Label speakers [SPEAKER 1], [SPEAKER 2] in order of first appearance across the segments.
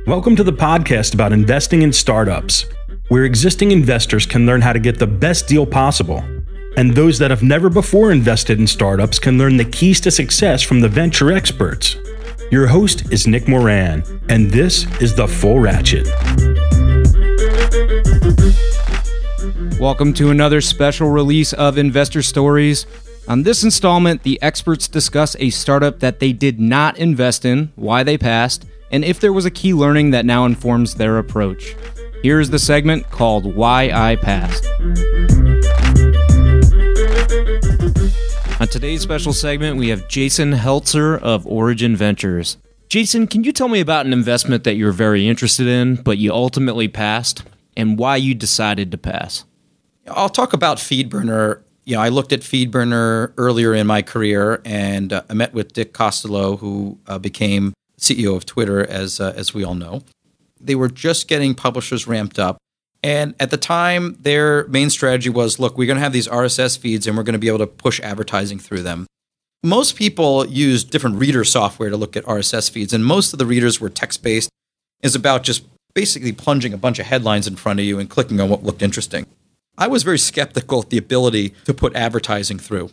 [SPEAKER 1] Welcome to the podcast about investing in startups, where existing investors can learn how to get the best deal possible, and those that have never before invested in startups can learn the keys to success from the venture experts. Your host is Nick Moran, and this is The Full Ratchet.
[SPEAKER 2] Welcome to another special release of Investor Stories. On this installment, the experts discuss a startup that they did not invest in, why they passed, and if there was a key learning that now informs their approach. Here is the segment called Why I Passed. On today's special segment, we have Jason Heltzer of Origin Ventures. Jason, can you tell me about an investment that you're very interested in, but you ultimately passed, and why you decided to pass?
[SPEAKER 3] I'll talk about FeedBurner. I looked at FeedBurner earlier in my career, and I met with Dick Costolo, who became CEO of Twitter, as we all know. They were just getting publishers ramped up. And at the time, their main strategy was, look, we're going to have these RSS feeds and we're going to be able to push advertising through them. Most people use different reader software to look at RSS feeds, and most of the readers were text-based. It's about just basically plunging a bunch of headlines in front of you and clicking on what looked interesting. I was very skeptical at the ability to put advertising through.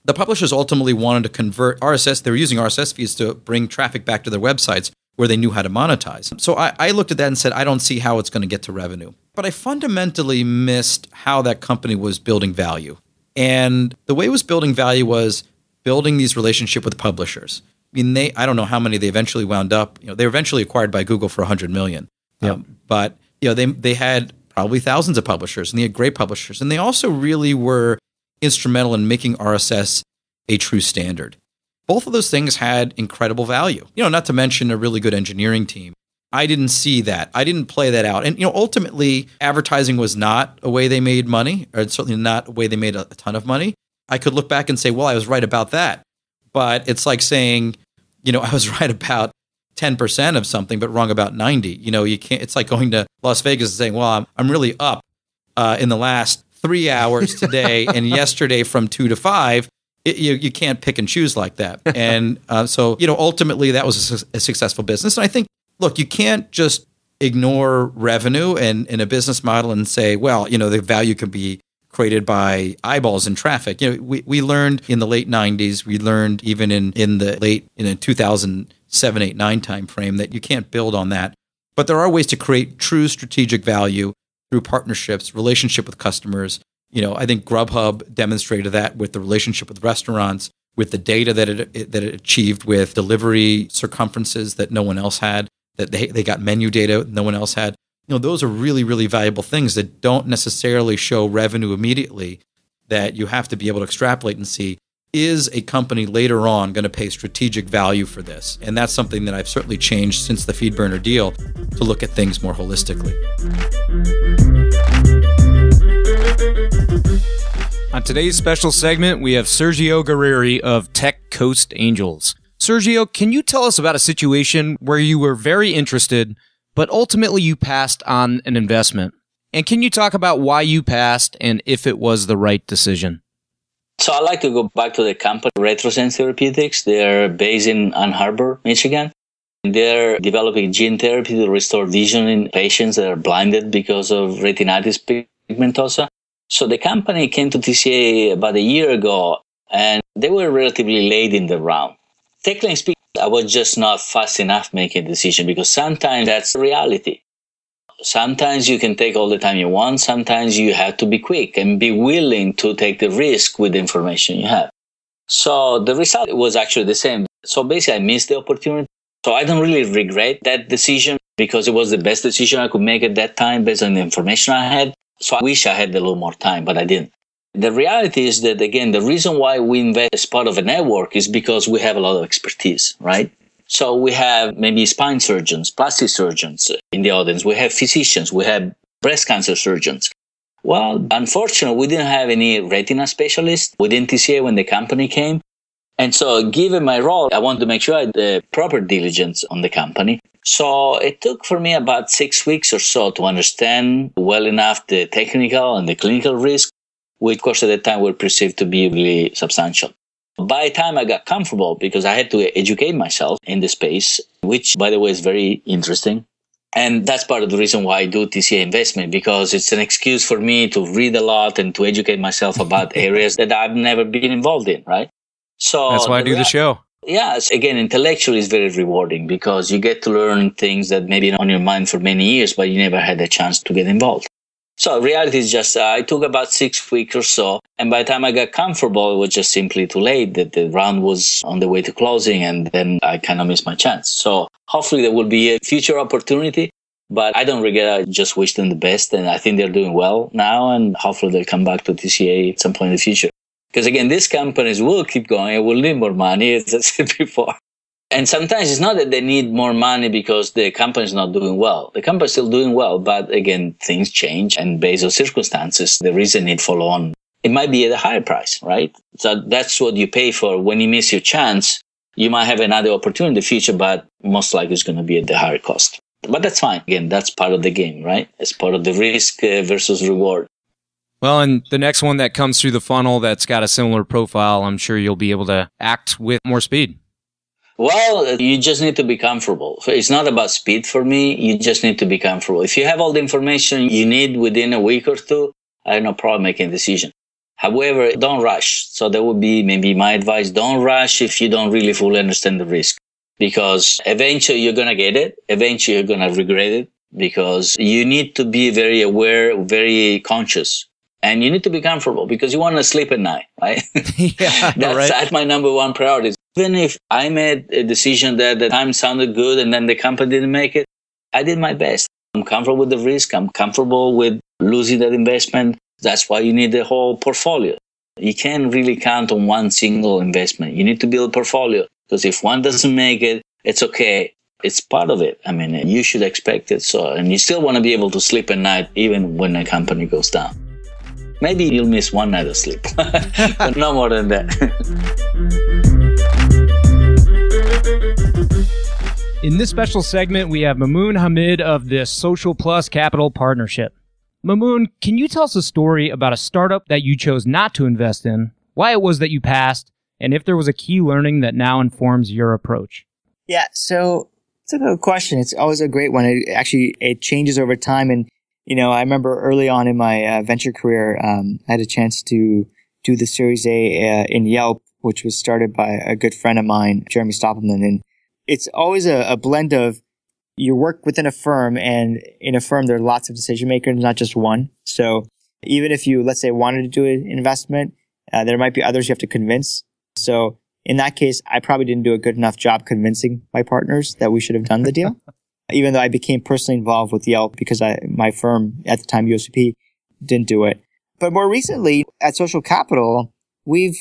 [SPEAKER 3] The publishers ultimately wanted to convert RSS. They were using RSS feeds to bring traffic back to their websites where they knew how to monetize. So I looked at that and said, I don't see how it's going to get to revenue. But I fundamentally missed how that company was building value. And the way it was building value was building these relationships with publishers. I mean, I don't know how many they eventually wound up. They were eventually acquired by Google for $100 million.
[SPEAKER 2] Yep.
[SPEAKER 3] But they had probably thousands of publishers, and they had great publishers. And they also really were instrumental in making RSS a true standard. Both of those things had incredible value. Not to mention a really good engineering team. I didn't see that. I didn't play that out. And ultimately, advertising was not a way they made money, or certainly not a way they made a ton of money. I could look back and say, well, I was right about that. But it's like saying, I was right about 10% of something, but wrong about 90. You can't. It's like going to Las Vegas and saying, well, I'm really up in the last 3 hours today and yesterday from 2 to 5. You can't pick and choose like that. And so ultimately that was a successful business. And I think, look, you can't just ignore revenue and in a business model and say, well, the value could be created by eyeballs and traffic. We learned in the late 90s, we learned even in the late 2007, 8, 9 time frame that you can't build on that. But there are ways to create true strategic value through partnerships, relationship with customers. I think Grubhub demonstrated that with the relationship with restaurants, with the data that it achieved with delivery circumferences that no one else had, that they got menu data no one else had. Those are really, really valuable things that don't necessarily show revenue immediately, that you have to be able to extrapolate and see, is a company later on going to pay strategic value for this? And that's something that I've certainly changed since the FeedBurner deal to look at things more holistically.
[SPEAKER 2] On today's special segment, we have Sergio Guerrieri of Tech Coast Angels. Sergio, can you tell us about a situation where you were very interested, but ultimately you passed on an investment? And can you talk about why you passed and if it was the right decision?
[SPEAKER 4] So I'd like to go back to the company, RetroSense Therapeutics. They're based in Ann Arbor, Michigan. They're developing gene therapy to restore vision in patients that are blinded because of retinitis pigmentosa. So the company came to TCA about a year ago, and they were relatively late in the round. Technically speaking, I was just not fast enough making a decision, because sometimes that's the reality. Sometimes you can take all the time you want. Sometimes you have to be quick and be willing to take the risk with the information you have. So the result was actually the same. So basically, I missed the opportunity. So I don't really regret that decision, because it was the best decision I could make at that time based on the information I had. So I wish I had a little more time, but I didn't. The reality is that, again, the reason why we invest as part of a network is because we have a lot of expertise, right? So we have maybe spine surgeons, plastic surgeons in the audience. We have physicians. We have breast cancer surgeons. Well, unfortunately, we didn't have any retina specialists within TCA when the company came. And so given my role, I wanted to make sure I had the proper diligence on the company. So it took for me about 6 weeks or so to understand well enough the technical and the clinical risk, which of course at the time were perceived to be really substantial. By the time I got comfortable, because I had to educate myself in the space, which, by the way, is very interesting. And that's part of the reason why I do TCA investment, because it's an excuse for me to read a lot and to educate myself about areas that I've never been involved in, right? So
[SPEAKER 2] that's why I do the show.
[SPEAKER 4] Yes. Again, intellectually is very rewarding because you get to learn things that maybe on your mind for many years, but you never had a chance to get involved. So reality is just, I took about 6 weeks or so. And by the time I got comfortable, it was just simply too late that the round was on the way to closing. And then I kind of missed my chance. So hopefully there will be a future opportunity, but I don't regret. I just wish them the best. And I think they're doing well now. And hopefully they'll come back to TCA at some point in the future. Because again, these companies will keep going and will need more money, as I said before. And sometimes it's not that they need more money because the company is not doing well. The company is still doing well, but again, things change. And based on circumstances, there is a need for loan. It might be at a higher price, right? So that's what you pay for. When you miss your chance, you might have another opportunity in the future, but most likely it's going to be at the higher cost. But that's fine. Again, that's part of the game, right? It's part of the risk versus reward.
[SPEAKER 2] Well, and the next one that comes through the funnel that's got a similar profile, I'm sure you'll be able to act with more speed.
[SPEAKER 4] Well, you just need to be comfortable. So it's not about speed for me. You just need to be comfortable. If you have all the information you need within a week or two, I have no problem making a decision. However, don't rush. So that would be maybe my advice. Don't rush if you don't really fully understand the risk, because eventually you're going to get it. Eventually you're going to regret it, because you need to be very aware, very conscious. And you need to be comfortable because you want to sleep at night, right?
[SPEAKER 2] Yeah,
[SPEAKER 4] that's my number one priority. Even if I made a decision that the time sounded good and then the company didn't make it, I did my best. I'm comfortable with the risk. I'm comfortable with losing that investment. That's why you need the whole portfolio. You can't really count on one single investment. You need to build a portfolio, because if one doesn't make it, it's okay. It's part of it. I mean, you should expect it. So, and you still want to be able to sleep at night, even when a company goes down. Maybe you'll miss one night of sleep, but no more than that.
[SPEAKER 5] In this special segment, we have Mamoun Hamid of the Social Plus Capital Partnership. Mamoun, can you tell us a story about a startup that you chose not to invest in, why it was that you passed, and if there was a key learning that now informs your approach?
[SPEAKER 6] Yeah, so it's a good question. It's always a great one. It changes over time. And I remember early on in my venture career, I had a chance to do the Series A in Yelp, which was started by a good friend of mine, Jeremy Stoppelman. And it's always a blend of you work within a firm, and in a firm, there are lots of decision makers, not just one. So even if you, let's say, wanted to do an investment, there might be others you have to convince. So in that case, I probably didn't do a good enough job convincing my partners that we should have done the deal. Even though I became personally involved with Yelp because my firm at the time, USP, didn't do it. But more recently at Social Capital, we've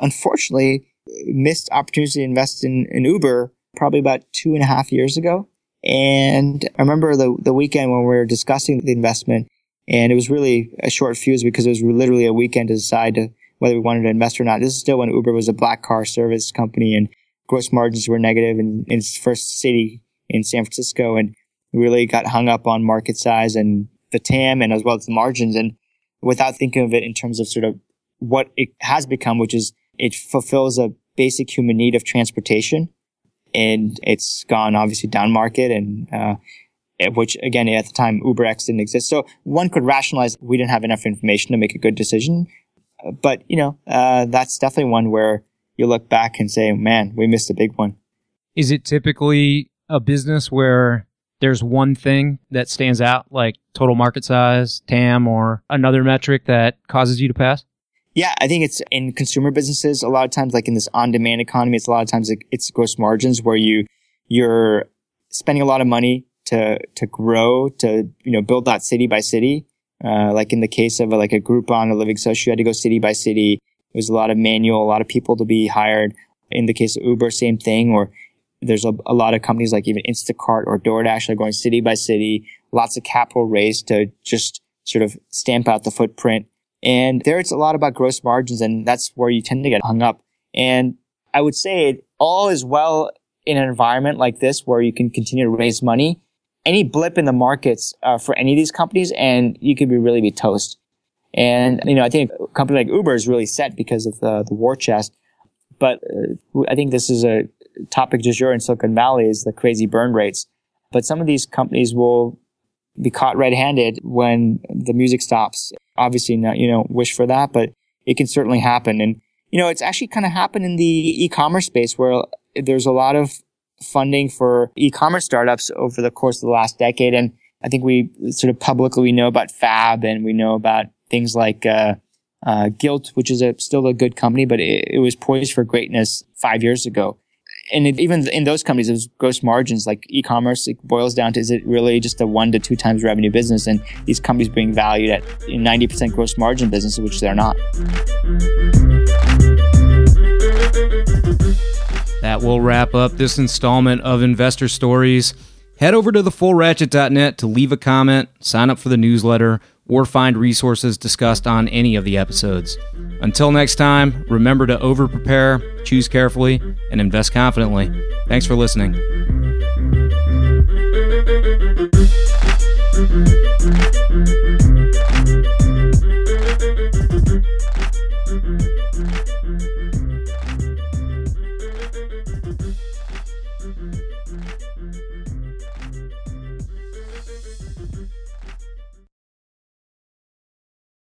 [SPEAKER 6] unfortunately missed opportunities to invest in Uber probably about 2.5 years ago. And I remember the weekend when we were discussing the investment, and it was really a short fuse because it was literally a weekend to decide whether we wanted to invest or not. This is still when Uber was a black car service company and gross margins were negative in its first city in San Francisco, and really got hung up on market size and the TAM and as well as the margins, and without thinking of it in terms of sort of what it has become, which is it fulfills a basic human need of transportation. And it's gone obviously down market, and which again at the time UberX didn't exist. So one could rationalize we didn't have enough information to make a good decision. But that's definitely one where you look back and say, man, we missed a big one.
[SPEAKER 5] Is it typically a business where there's one thing that stands out, like total market size, TAM, or another metric that causes you to pass?
[SPEAKER 6] Yeah, I think it's in consumer businesses. A lot of times, like in this on-demand economy, it's a lot of times it's gross margins where you're spending a lot of money to grow, to build that city by city. Like in the case of a Groupon, a Living Social, you had to go city by city. There's a lot of manual, a lot of people to be hired. In the case of Uber, same thing. Or there's a lot of companies like even Instacart or DoorDash are going city by city. Lots of capital raised to just sort of stamp out the footprint. And there it's a lot about gross margins, and that's where you tend to get hung up. And I would say all is well in an environment like this where you can continue to raise money. Any blip in the markets for any of these companies, and you could really be toast. And, I think a company like Uber is really set because of the war chest. But I think this is a topic du jour in Silicon Valley, is the crazy burn rates. But some of these companies will be caught red-handed when the music stops. Obviously not, wish for that, but it can certainly happen. And, it's actually kind of happened in the e-commerce space, where there's a lot of funding for e-commerce startups over the course of the last decade. And I think we sort of publicly know about Fab, and we know about things like Guilt, which is still a good company, but it was poised for greatness 5 years ago. And even in those companies, those gross margins, like e-commerce, it boils down to, is it really just a 1 to 2 times revenue business? And these companies being valued at 90% gross margin businesses, which they're not.
[SPEAKER 2] That will wrap up this installment of Investor Stories. Head over to thefullratchet.net to leave a comment, sign up for the newsletter, or find resources discussed on any of the episodes. Until next time, remember to over-prepare, choose carefully, and invest confidently. Thanks for listening.